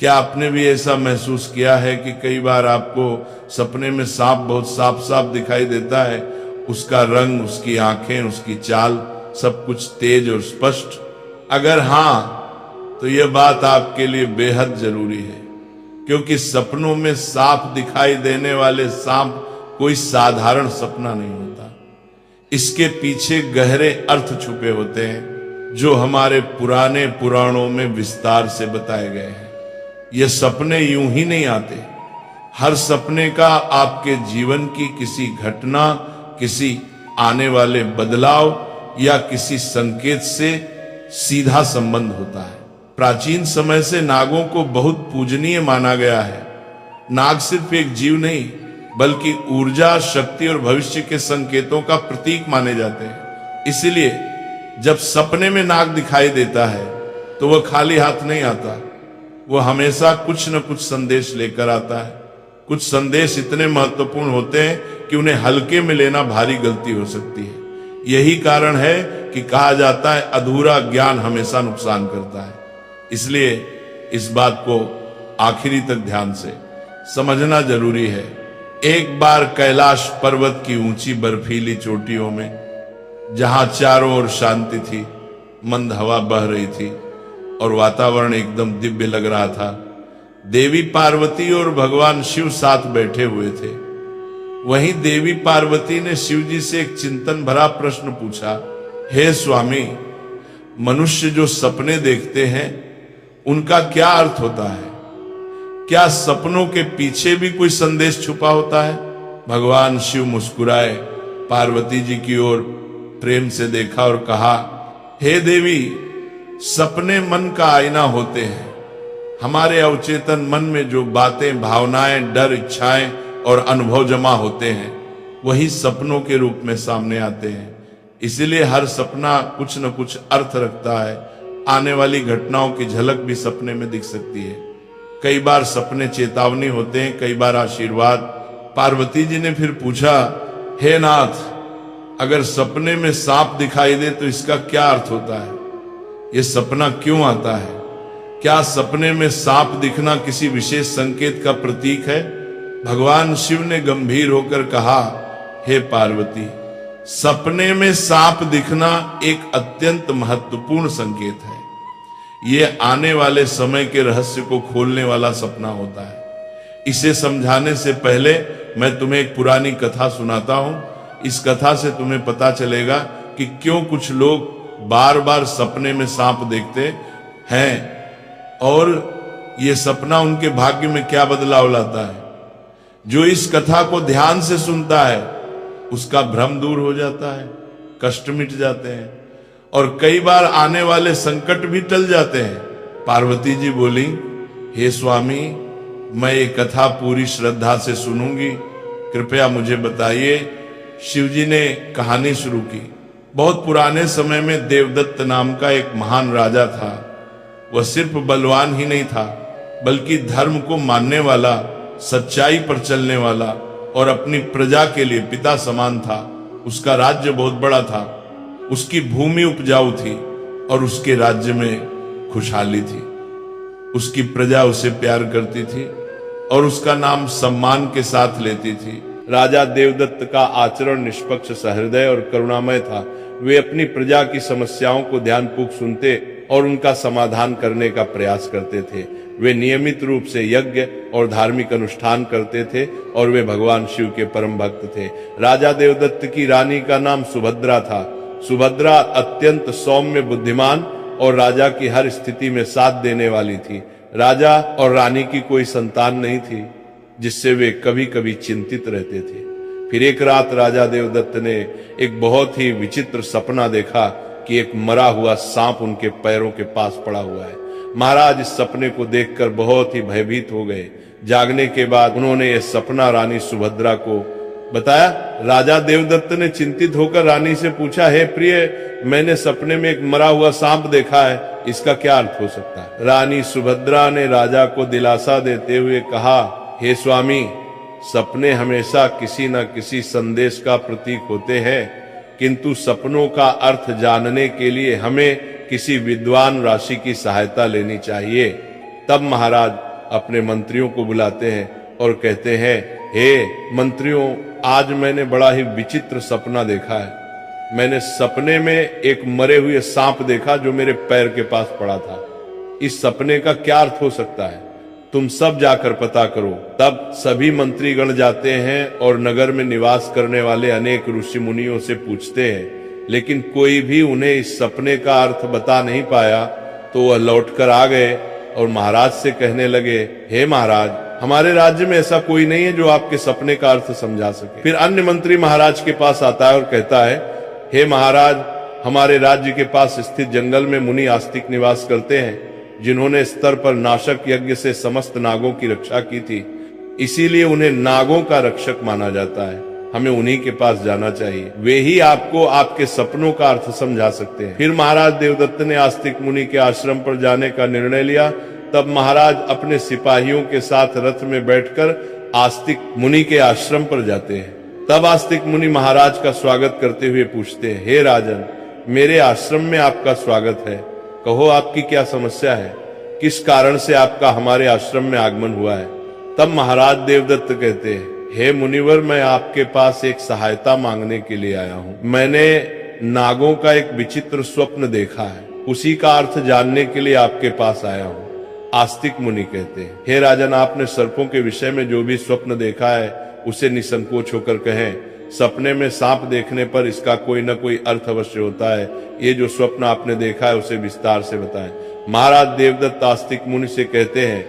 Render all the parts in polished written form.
क्या आपने भी ऐसा महसूस किया है कि कई बार आपको सपने में सांप बहुत साफ साफ दिखाई देता है, उसका रंग, उसकी आंखें, उसकी चाल, सब कुछ तेज और स्पष्ट? अगर हाँ, तो यह बात आपके लिए बेहद जरूरी है, क्योंकि सपनों में साफ दिखाई देने वाले सांप कोई साधारण सपना नहीं होता। इसके पीछे गहरे अर्थ छुपे होते हैं, जो हमारे पुराने पुराणों में विस्तार से बताए गए हैं। ये सपने यूं ही नहीं आते। हर सपने का आपके जीवन की किसी घटना, किसी आने वाले बदलाव या किसी संकेत से सीधा संबंध होता है। प्राचीन समय से नागों को बहुत पूजनीय माना गया है। नाग सिर्फ एक जीव नहीं, बल्कि ऊर्जा, शक्ति और भविष्य के संकेतों का प्रतीक माने जाते हैं। इसलिए जब सपने में नाग दिखाई देता है तो वह खाली हाथ नहीं आता, वह हमेशा कुछ न कुछ संदेश लेकर आता है। कुछ संदेश इतने महत्वपूर्ण होते हैं कि उन्हें हल्के में लेना भारी गलती हो सकती है। यही कारण है कि कहा जाता है, अधूरा ज्ञान हमेशा नुकसान करता है। इसलिए इस बात को आखिरी तक ध्यान से समझना जरूरी है। एक बार कैलाश पर्वत की ऊंची बर्फीली चोटियों में, जहां चारों ओर शांति थी, मंद हवा बह रही थी और वातावरण एकदम दिव्य लग रहा था, देवी पार्वती और भगवान शिव साथ बैठे हुए थे। वहीं देवी पार्वती ने शिव जी से एक चिंतन भरा प्रश्न पूछा, हे स्वामी, मनुष्य जो सपने देखते हैं उनका क्या अर्थ होता है? क्या सपनों के पीछे भी कोई संदेश छुपा होता है? भगवान शिव मुस्कुराए, पार्वती जी की ओर प्रेम से देखा और कहा, हे देवी, सपने मन का आईना होते हैं। हमारे अवचेतन मन में जो बातें, भावनाएं, डर, इच्छाएं और अनुभव जमा होते हैं, वही सपनों के रूप में सामने आते हैं। इसीलिए हर सपना कुछ न कुछ अर्थ रखता है। आने वाली घटनाओं की झलक भी सपने में दिख सकती है। कई बार सपने चेतावनी होते हैं, कई बार आशीर्वाद। पार्वती जी ने फिर पूछा, हे नाथ, अगर सपने में सांप दिखाई दे तो इसका क्या अर्थ होता है? यह सपना क्यों आता है? क्या सपने में सांप दिखना किसी विशेष संकेत का प्रतीक है? भगवान शिव ने गंभीर होकर कहा, हे पार्वती, सपने में सांप दिखना एक अत्यंत महत्वपूर्ण संकेत है। यह आने वाले समय के रहस्य को खोलने वाला सपना होता है। इसे समझाने से पहले मैं तुम्हें एक पुरानी कथा सुनाता हूं। इस कथा से तुम्हें पता चलेगा कि क्यों कुछ लोग बार बार सपने में सांप देखते हैं और यह सपना उनके भाग्य में क्या बदलाव लाता है। जो इस कथा को ध्यान से सुनता है उसका भ्रम दूर हो जाता है, कष्ट मिट जाते हैं और कई बार आने वाले संकट भी टल जाते हैं। पार्वती जी बोली, हे स्वामी, मैं ये कथा पूरी श्रद्धा से सुनूंगी, कृपया मुझे बताइए। शिव जी ने कहानी शुरू की। बहुत पुराने समय में देवदत्त नाम का एक महान राजा था। वह सिर्फ बलवान ही नहीं था, बल्कि धर्म को मानने वाला, सच्चाई पर चलने वाला और अपनी प्रजा के लिए पिता समान था। उसका राज्य बहुत बड़ा था, उसकी भूमि उपजाऊ थी और उसके राज्य में खुशहाली थी। उसकी प्रजा उसे प्यार करती थी और उसका नाम सम्मान के साथ लेती थी। राजा देवदत्त का आचरण निष्पक्ष, सहृदय और करुणामय था। वे अपनी प्रजा की समस्याओं को ध्यानपूर्वक सुनते और उनका समाधान करने का प्रयास करते थे। वे नियमित रूप से यज्ञ और धार्मिक अनुष्ठान करते थे और वे भगवान शिव के परम भक्त थे। राजा देवदत्त की रानी का नाम सुभद्रा था। सुभद्रा अत्यंत सौम्य, बुद्धिमान और राजा की हर स्थिति में साथ देने वाली थी। राजा और रानी की कोई संतान नहीं थी, जिससे वे कभी कभी चिंतित रहते थे। फिर एक रात राजा देवदत्त ने एक बहुत ही विचित्र सपना देखा कि एक मरा हुआ सांप उनके पैरों के पास पड़ा हुआ है। महाराज इस सपने को देखकर बहुत ही भयभीत हो गए। जागने के बाद उन्होंने यह सपना रानी सुभद्रा को बताया। राजा देवदत्त ने चिंतित होकर रानी से पूछा, हे प्रिय, मैंने सपने में एक मरा हुआ सांप देखा है, इसका क्या अर्थ हो सकता है? रानी सुभद्रा ने राजा को दिलासा देते हुए कहा, हे स्वामी, सपने हमेशा किसी न किसी संदेश का प्रतीक होते हैं, किंतु सपनों का अर्थ जानने के लिए हमें किसी विद्वान राशि की सहायता लेनी चाहिए। तब महाराज अपने मंत्रियों को बुलाते हैं और कहते हैं, हे मंत्रियों, आज मैंने बड़ा ही विचित्र सपना देखा है। मैंने सपने में एक मरे हुए सांप देखा जो मेरे पैर के पास पड़ा था। इस सपने का क्या अर्थ हो सकता है? तुम सब जाकर पता करो। तब सभी मंत्रीगण जाते हैं और नगर में निवास करने वाले अनेक ऋषि मुनियों से पूछते हैं, लेकिन कोई भी उन्हें इस सपने का अर्थ बता नहीं पाया। तो वह लौटकर आ गए और महाराज से कहने लगे, हे महाराज, हमारे राज्य में ऐसा कोई नहीं है जो आपके सपने का अर्थ समझा सके। फिर अन्य मंत्री महाराज के पास आता है और कहता है, हे महाराज, हमारे राज्य के पास स्थित जंगल में मुनि आस्तिक निवास करते हैं, जिन्होंने स्तर पर नाशक यज्ञ से समस्त नागों की रक्षा की थी। इसीलिए उन्हें नागों का रक्षक माना जाता है। हमें उन्हीं के पास जाना चाहिए, वे ही आपको आपके सपनों का अर्थ समझा सकते हैं। फिर महाराज देवदत्त ने आस्तिक मुनि के आश्रम पर जाने का निर्णय लिया। तब महाराज अपने सिपाहियों के साथ रथ में बैठकर आस्तिक मुनि के आश्रम पर जाते हैं। तब आस्तिक मुनि महाराज का स्वागत करते हुए पूछते हैं, हे राजन, मेरे आश्रम में आपका स्वागत है। कहो, आपकी क्या समस्या है? किस कारण से आपका हमारे आश्रम में आगमन हुआ है? तब महाराज देवदत्त कहते हैं, हे मुनिवर, मैं आपके पास एक सहायता मांगने के लिए आया हूँ। मैंने नागों का एक विचित्र स्वप्न देखा है, उसी का अर्थ जानने के लिए आपके पास आया हूँ। आस्तिक मुनि कहते हैं, हे राजन, आपने सर्पों के विषय में जो भी स्वप्न देखा है उसे निसंकोच होकर कहें। सपने में सांप देखने पर इसका कोई न कोई अर्थ अवश्य होता है। ये जो स्वप्न आपने देखा है उसे विस्तार से बताएं। महाराज देवदत्त आस्तिक मुनि से कहते हैं,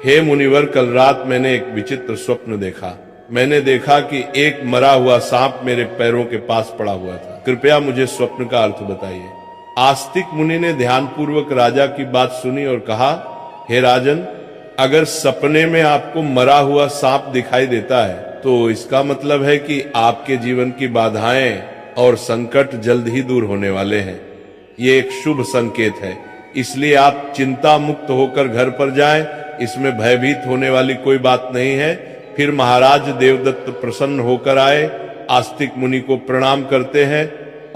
हे मुनिवर, कल रात मैंने एक विचित्र स्वप्न देखा। मैंने देखा कि एक मरा हुआ सांप मेरे पैरों के पास पड़ा हुआ था। कृपया मुझे स्वप्न का अर्थ बताइए। आस्तिक मुनि ने ध्यानपूर्वक राजा की बात सुनी और कहा, हे राजन, अगर सपने में आपको मरा हुआ सांप दिखाई देता है तो इसका मतलब है कि आपके जीवन की बाधाएं और संकट जल्द ही दूर होने वाले हैं। ये एक शुभ संकेत है, इसलिए आप चिंता मुक्त होकर घर पर जाएं। इसमें भयभीत होने वाली कोई बात नहीं है। फिर महाराज देवदत्त प्रसन्न होकर आए, आस्तिक मुनि को प्रणाम करते हैं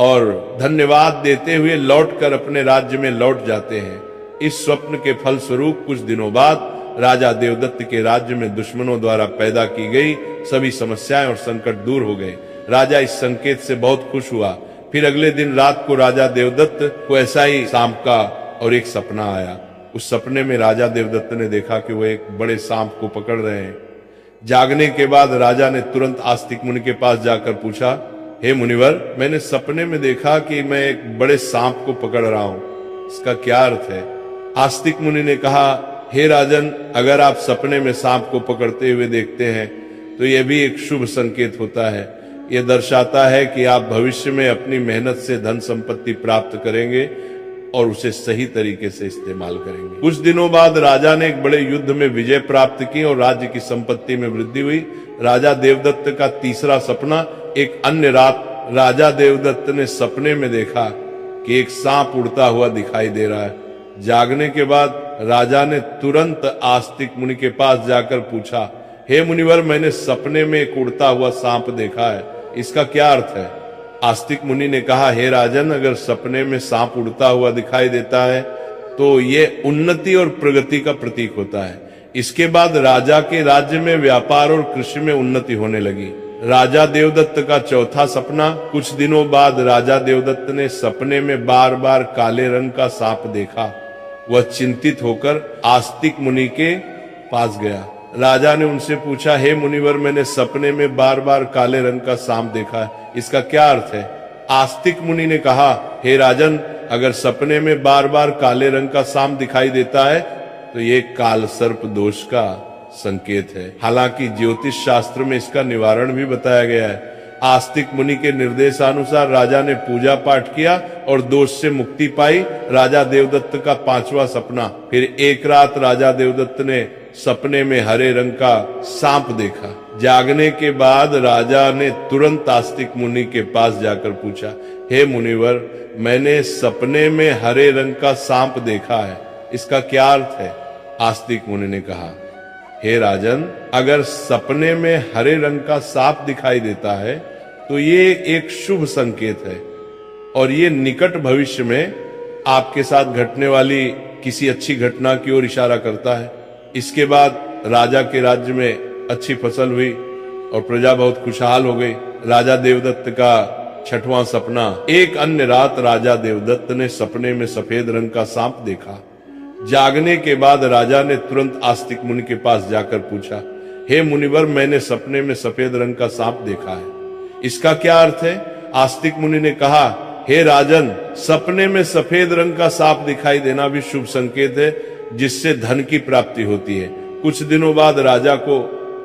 और धन्यवाद देते हुए लौटकर अपने राज्य में लौट जाते हैं। इस स्वप्न के फलस्वरूप कुछ दिनों बाद राजा देवदत्त के राज्य में दुश्मनों द्वारा पैदा की गई सभी समस्याएं और संकट दूर हो गए। राजा इस संकेत से बहुत खुश हुआ। फिर अगले दिन रात को राजा देवदत्त को ऐसा ही सांप का और एक सपना आया। उस सपने में राजा देवदत्त ने देखा कि वो एक बड़े सांप को पकड़ रहे हैं। जागने के बाद राजा ने तुरंत आस्तिक मुनि के पास जाकर पूछा, हे मुनिवर, मैंने सपने में देखा कि मैं एक बड़े सांप को पकड़ रहा हूँ, इसका क्या अर्थ है? आस्तिक मुनि ने कहा, हे राजन, अगर आप सपने में सांप को पकड़ते हुए देखते हैं तो यह भी एक शुभ संकेत होता है। यह दर्शाता है कि आप भविष्य में अपनी मेहनत से धन संपत्ति प्राप्त करेंगे और उसे सही तरीके से इस्तेमाल करेंगे। कुछ दिनों बाद राजा ने एक बड़े युद्ध में विजय प्राप्त की और राज्य की संपत्ति में वृद्धि हुई। राजा देवदत्त का तीसरा सपना, एक अन्य रात राजा देवदत्त ने सपने में देखा कि एक सांप उड़ता हुआ दिखाई दे रहा है। जागने के बाद राजा ने तुरंत आस्तिक मुनि के पास जाकर पूछा, हे मुनिवर, मैंने सपने में एक उड़ता हुआ सांप देखा है, इसका क्या अर्थ है? आस्तिक मुनि ने कहा, हे राजन, अगर सपने में सांप उड़ता हुआ दिखाई देता है तो ये उन्नति और प्रगति का प्रतीक होता है। इसके बाद राजा के राज्य में व्यापार और कृषि में उन्नति होने लगी। राजा देवदत्त का चौथा सपना, कुछ दिनों बाद राजा देवदत्त ने सपने में बार बार काले रंग का सांप देखा। वह चिंतित होकर आस्तिक मुनि के पास गया। राजा ने उनसे पूछा, हे मुनिवर, मैंने सपने में बार बार काले रंग का सांप देखा है, इसका क्या अर्थ है? आस्तिक मुनि ने कहा, हे राजन, अगर सपने में बार बार काले रंग का सांप दिखाई देता है तो ये काल सर्प दोष का संकेत है। हालांकि ज्योतिष शास्त्र में इसका निवारण भी बताया गया है। आस्तिक मुनि के निर्देशानुसार राजा ने पूजा पाठ किया और दोष से मुक्ति पाई। राजा देवदत्त का पांचवा सपना, फिर एक रात राजा देवदत्त ने सपने में हरे रंग का सांप देखा। जागने के बाद राजा ने तुरंत आस्तिक मुनि के पास जाकर पूछा, हे मुनिवर, मैंने सपने में हरे रंग का सांप देखा है, इसका क्या अर्थ है? आस्तिक मुनि ने कहा, हे राजन, अगर सपने में हरे रंग का सांप दिखाई देता है तो ये एक शुभ संकेत है और ये निकट भविष्य में आपके साथ घटने वाली किसी अच्छी घटना की ओर इशारा करता है। इसके बाद राजा के राज्य में अच्छी फसल हुई और प्रजा बहुत खुशहाल हो गई। राजा देवदत्त का 6वां सपना। एक अन्य रात राजा देवदत्त ने सपने में सफेद रंग का सांप देखा। जागने के बाद राजा ने तुरंत आस्तिक मुनि के पास जाकर पूछा, हे मुनिवर, मैंने सपने में सफेद रंग का सांप देखा है, इसका क्या अर्थ है? आस्तिक मुनि ने कहा, हे राजन, सपने में सफेद रंग का सांप दिखाई देना भी शुभ संकेत है, जिससे धन की प्राप्ति होती है। कुछ दिनों बाद राजा को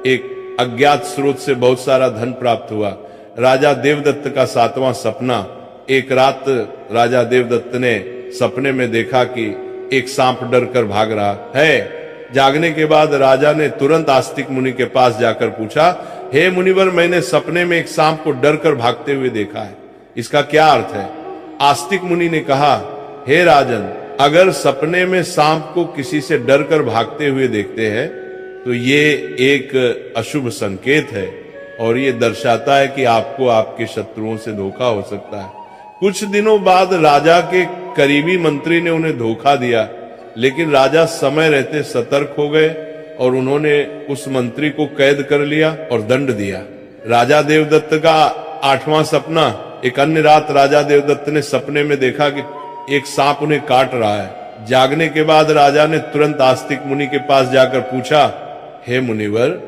एक अज्ञात स्रोत से बहुत सारा धन प्राप्त हुआ। राजा देवदत्त का 7वां सपना। एक रात राजा देवदत्त ने सपने में देखा कि एक सांप डर कर भाग रहा है। जागने के बाद राजा ने तुरंत आस्तिक मुनि के पास जाकर पूछा, हे मुनिवर, मैंने सपने में एक सांप को डर कर भागते हुए देखा है, इसका क्या अर्थ है? आस्तिक मुनि ने कहा, हे राजन, अगर सपने में सांप को किसी से डर कर भागते हुए देखते हैं तो ये एक अशुभ संकेत है और ये दर्शाता है कि आपको आपके शत्रुओं से धोखा हो सकता है। कुछ दिनों बाद राजा के करीबी मंत्री ने उन्हें धोखा दिया, लेकिन राजा समय रहते सतर्क हो गए और उन्होंने उस मंत्री को कैद कर लिया और दंड दिया। राजा देवदत्त का 8वां सपना। एक अन्य रात राजा देवदत्त ने सपने में देखा कि एक सांप उन्हें काट रहा है। जागने के बाद राजा ने तुरंत आस्तिक मुनि के पास जाकर पूछा, हे मुनिवर,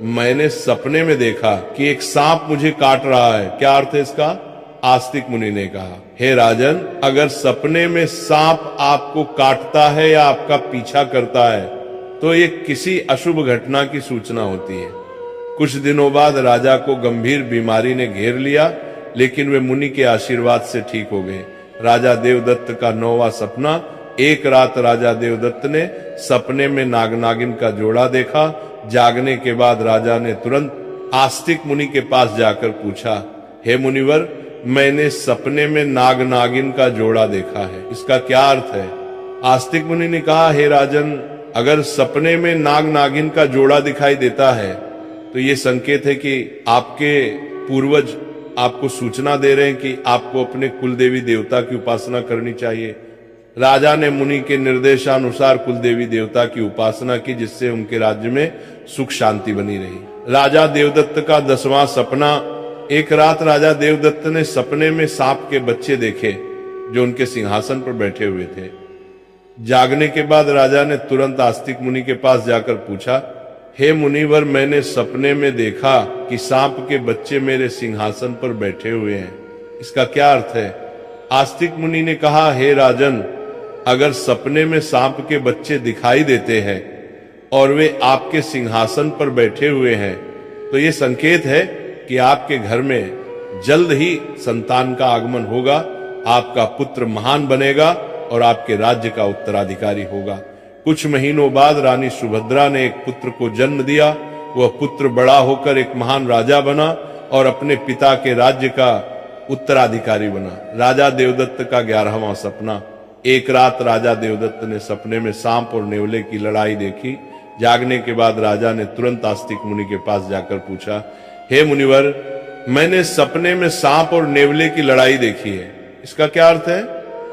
मैंने सपने में देखा कि एक सांप मुझे काट रहा है, क्या अर्थ है इसका? आस्तिक मुनि ने कहा, हे राजन, अगर सपने में सांप आपको काटता है या आपका पीछा करता है तो ये किसी अशुभ घटना की सूचना होती है। कुछ दिनों बाद राजा को गंभीर बीमारी ने घेर लिया, लेकिन वे मुनि के आशीर्वाद से ठीक हो गए। राजा देवदत्त का 9वां सपना। एक रात राजा देवदत्त ने सपने में नाग नागिन का जोड़ा देखा। जागने के बाद राजा ने तुरंत आस्तिक मुनि के पास जाकर पूछा, हे मुनिवर, मैंने सपने में नाग नागिन का जोड़ा देखा है, इसका क्या अर्थ है? आस्तिक मुनि ने कहा, हे राजन, अगर सपने में नाग नागिन का जोड़ा दिखाई देता है तो ये संकेत है कि आपके पूर्वज आपको सूचना दे रहे हैं कि आपको अपने कुल देवी देवता की उपासना करनी चाहिए। राजा ने मुनि के निर्देशानुसार कुल देवी देवता की उपासना की, जिससे उनके राज्य में सुख शांति बनी रही। राजा देवदत्त का 10वां सपना। एक रात राजा देवदत्त ने सपने में सांप के बच्चे देखे जो उनके सिंहासन पर बैठे हुए थे। जागने के बाद राजा ने तुरंत आस्तिक मुनि के पास जाकर पूछा, हे मुनिवर, मैंने सपने में देखा कि सांप के बच्चे मेरे सिंहासन पर बैठे हुए हैं, इसका क्या अर्थ है? आस्तिक मुनि ने कहा, हे राजन, अगर सपने में सांप के बच्चे दिखाई देते हैं और वे आपके सिंहासन पर बैठे हुए हैं तो ये संकेत है कि आपके घर में जल्द ही संतान का आगमन होगा, आपका पुत्र महान बनेगा और आपके राज्य का उत्तराधिकारी होगा। कुछ महीनों बाद रानी सुभद्रा ने एक पुत्र को जन्म दिया। वह पुत्र बड़ा होकर एक महान राजा बना और अपने पिता के राज्य का उत्तराधिकारी बना। राजा देवदत्त का 11वां सपना। एक रात राजा देवदत्त ने सपने में सांप और नेवले की लड़ाई देखी। जागने के बाद राजा ने तुरंत आस्तिक मुनि के पास जाकर पूछा, हे मुनिवर, मैंने सपने में सांप और नेवले की लड़ाई देखी है, इसका क्या अर्थ है?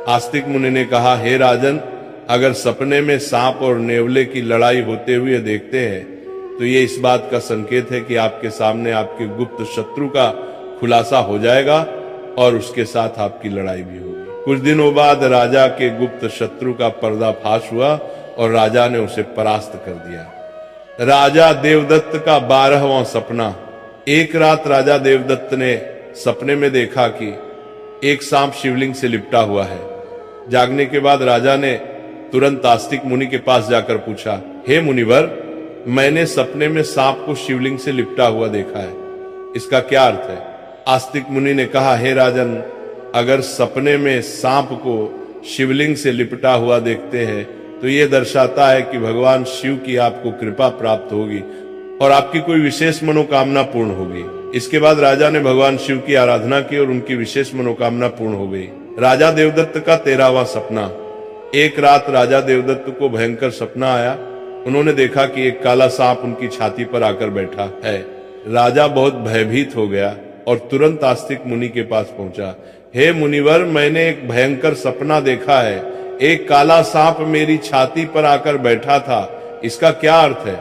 आस्तिक मुनि ने कहा, हे राजन, अगर सपने में सांप और नेवले की लड़ाई होते हुए देखते हैं तो ये इस बात का संकेत है कि आपके सामने आपके गुप्त शत्रु का खुलासा हो जाएगा और उसके साथ आपकी लड़ाई भी होगी। कुछ दिनों बाद राजा के गुप्त शत्रु का पर्दाफाश हुआ और राजा ने उसे परास्त कर दिया। राजा देवदत्त का 12वां सपना। एक रात राजा देवदत्त ने सपने में देखा कि एक सांप शिवलिंग से लिपटा हुआ है। जागने के बाद राजा ने तुरंत आस्तिक मुनि के पास जाकर पूछा, हे मुनिवर, मैंने सपने में सांप को शिवलिंग से लिपटा हुआ देखा है, इसका क्या अर्थ है? आस्तिक मुनि ने कहा, हे राजन, अगर सपने में सांप को शिवलिंग से लिपटा हुआ देखते हैं तो ये दर्शाता है कि भगवान शिव की आपको कृपा प्राप्त होगी और आपकी कोई विशेष मनोकामना पूर्ण होगी। इसके बाद राजा ने भगवान शिव की आराधना की और उनकी विशेष मनोकामना पूर्ण हो गई। राजा देवदत्त का 13वां सपना। एक रात राजा देवदत्त को भयंकर सपना आया। उन्होंने देखा कि एक काला सांप उनकी छाती पर आकर बैठा है। राजा बहुत भयभीत हो गया और तुरंत आस्तिक मुनि के पास पहुंचा। हे मुनिवर, मैंने एक भयंकर सपना देखा है। एक काला सांप मेरी छाती पर आकर बैठा था। इसका क्या अर्थ है?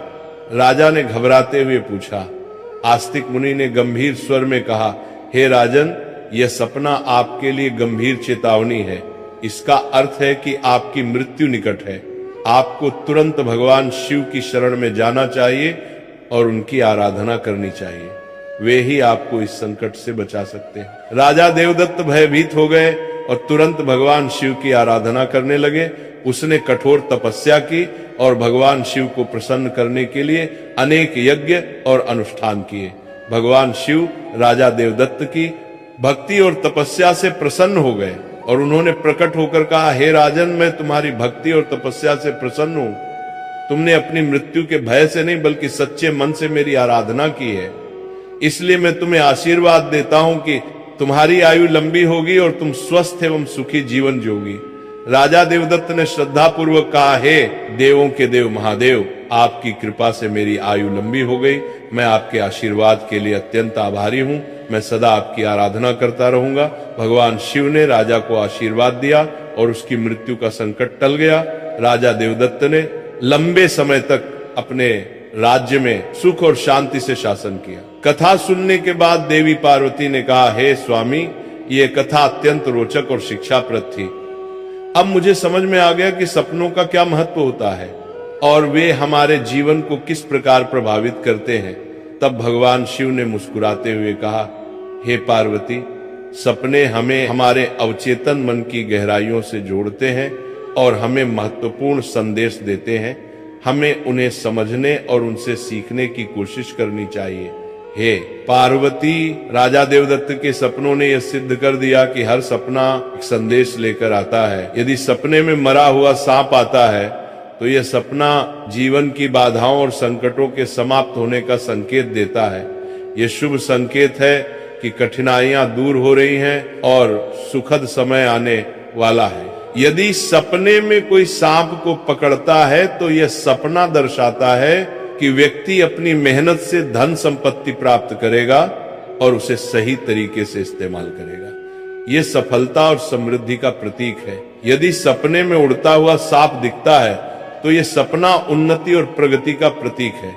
राजा ने घबराते हुए पूछा। आस्तिक मुनि ने गंभीर स्वर में कहा, हे राजन, यह सपना आपके लिए गंभीर चेतावनी है। इसका अर्थ है कि आपकी मृत्यु निकट है। आपको तुरंत भगवान शिव की शरण में जाना चाहिए और उनकी आराधना करनी चाहिए। वे ही आपको इस संकट से बचा सकते हैं। राजा देवदत्त भयभीत हो गए और तुरंत भगवान शिव की आराधना करने लगे। उसने कठोर तपस्या की और भगवान शिव को प्रसन्न करने के लिए अनेक यज्ञ और अनुष्ठान किए। भगवान शिव राजा देवदत्त की भक्ति और तपस्या से प्रसन्न हो गए और उन्होंने प्रकट होकर कहा, हे राजन, मैं तुम्हारी भक्ति और तपस्या से प्रसन्न हूं। तुमने अपनी मृत्यु के भय से नहीं बल्कि सच्चे मन से मेरी आराधना की है। इसलिए मैं तुम्हें आशीर्वाद देता हूं कि तुम्हारी आयु लंबी होगी और तुम स्वस्थ एवं सुखी जीवन जियोगी। राजा देवदत्त ने श्रद्धा पूर्वक कहा, हे देवों के देव महादेव, आपकी कृपा से मेरी आयु लंबी हो गई। मैं आपके आशीर्वाद के लिए अत्यंत आभारी हूं। मैं सदा आपकी आराधना करता रहूंगा। भगवान शिव ने राजा को आशीर्वाद दिया और उसकी मृत्यु का संकट टल गया। राजा देवदत्त ने लंबे समय तक अपने राज्य में सुख और शांति से शासन किया। कथा सुनने के बाद देवी पार्वती ने कहा, हे स्वामी, ये कथा अत्यंत रोचक और शिक्षाप्रद थी। अब मुझे समझ में आ गया कि सपनों का क्या महत्व होता है और वे हमारे जीवन को किस प्रकार प्रभावित करते हैं। तब भगवान शिव ने मुस्कुराते हुए कहा, हे पार्वती, सपने हमें हमारे अवचेतन मन की गहराइयों से जोड़ते हैं और हमें महत्वपूर्ण संदेश देते हैं। हमें उन्हें समझने और उनसे सीखने की कोशिश करनी चाहिए। हे पार्वती, राजा देवदत्त के सपनों ने यह सिद्ध कर दिया कि हर सपना एक संदेश लेकर आता है। यदि सपने में मरा हुआ सांप आता है तो यह सपना जीवन की बाधाओं और संकटों के समाप्त होने का संकेत देता है। यह शुभ संकेत है कि कठिनाइयां दूर हो रही हैं और सुखद समय आने वाला है। यदि सपने में कोई सांप को पकड़ता है तो यह सपना दर्शाता है कि व्यक्ति अपनी मेहनत से धन संपत्ति प्राप्त करेगा और उसे सही तरीके से इस्तेमाल करेगा। यह सफलता और समृद्धि का प्रतीक है। यदि सपने में उड़ता हुआ सांप दिखता है तो यह सपना उन्नति और प्रगति का प्रतीक है।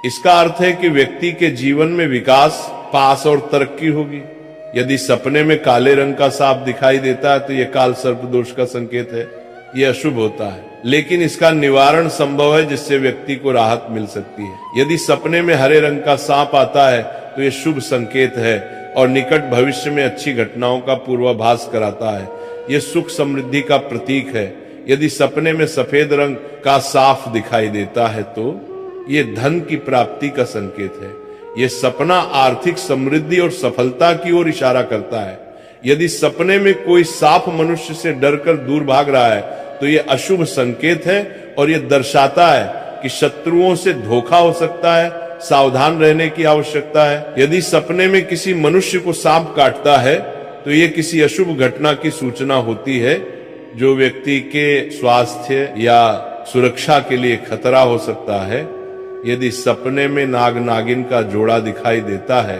इसका अर्थ है कि व्यक्ति के जीवन में विकास, पास और तरक्की होगी। यदि सपने में काले रंग का सांप दिखाई देता है तो यह काल सर्प दोष का संकेत है। यह अशुभ होता है, लेकिन इसका निवारण संभव है जिससे व्यक्ति को राहत मिल सकती है। यदि सपने में हरे रंग का सांप आता है तो यह शुभ संकेत है और निकट भविष्य में अच्छी घटनाओं का पूर्वाभास कराता है। यह सुख समृद्धि का प्रतीक है। यदि सपने में सफेद रंग का साफ दिखाई देता है तो यह धन की प्राप्ति का संकेत है। यह सपना आर्थिक समृद्धि और सफलता की ओर इशारा करता है। यदि सपने में कोई सांप मनुष्य से डरकर दूर भाग रहा है तो यह अशुभ संकेत है और यह दर्शाता है कि शत्रुओं से धोखा हो सकता है। सावधान रहने की आवश्यकता है। यदि सपने में किसी मनुष्य को सांप काटता है तो यह किसी अशुभ घटना की सूचना होती है जो व्यक्ति के स्वास्थ्य या सुरक्षा के लिए खतरा हो सकता है। यदि सपने में नाग नागिन का जोड़ा दिखाई देता है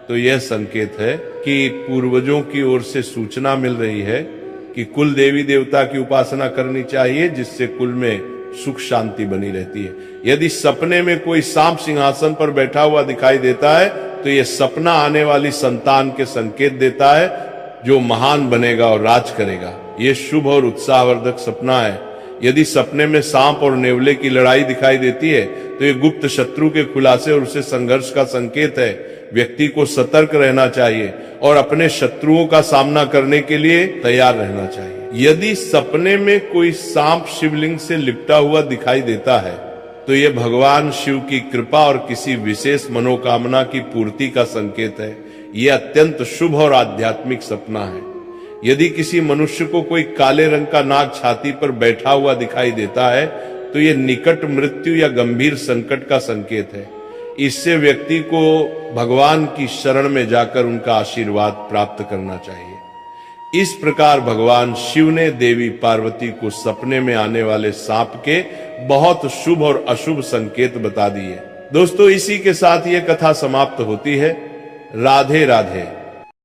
तो यह संकेत है कि पूर्वजों की ओर से सूचना मिल रही है कि कुल देवी देवता की उपासना करनी चाहिए, जिससे कुल में सुख शांति बनी रहती है। यदि सपने में कोई सांप सिंहासन पर बैठा हुआ दिखाई देता है तो यह सपना आने वाली संतान के संकेत देता है जो महान बनेगा और राज करेगा। यह शुभ और उत्साहवर्धक सपना है। यदि सपने में सांप और नेवले की लड़ाई दिखाई देती है तो यह गुप्त शत्रु के खुलासे और उससे संघर्ष का संकेत है। व्यक्ति को सतर्क रहना चाहिए और अपने शत्रुओं का सामना करने के लिए तैयार रहना चाहिए। यदि सपने में कोई सांप शिवलिंग से लिपटा हुआ दिखाई देता है तो यह भगवान शिव की कृपा और किसी विशेष मनोकामना की पूर्ति का संकेत है। यह अत्यंत शुभ और आध्यात्मिक सपना है। यदि किसी मनुष्य को कोई काले रंग का नाग छाती पर बैठा हुआ दिखाई देता है तो यह निकट मृत्यु या गंभीर संकट का संकेत है। इससे व्यक्ति को भगवान की शरण में जाकर उनका आशीर्वाद प्राप्त करना चाहिए। इस प्रकार भगवान शिव ने देवी पार्वती को सपने में आने वाले सांप के बहुत शुभ और अशुभ संकेत बता दिए। दोस्तों, इसी के साथ ये कथा समाप्त होती है। राधे राधे।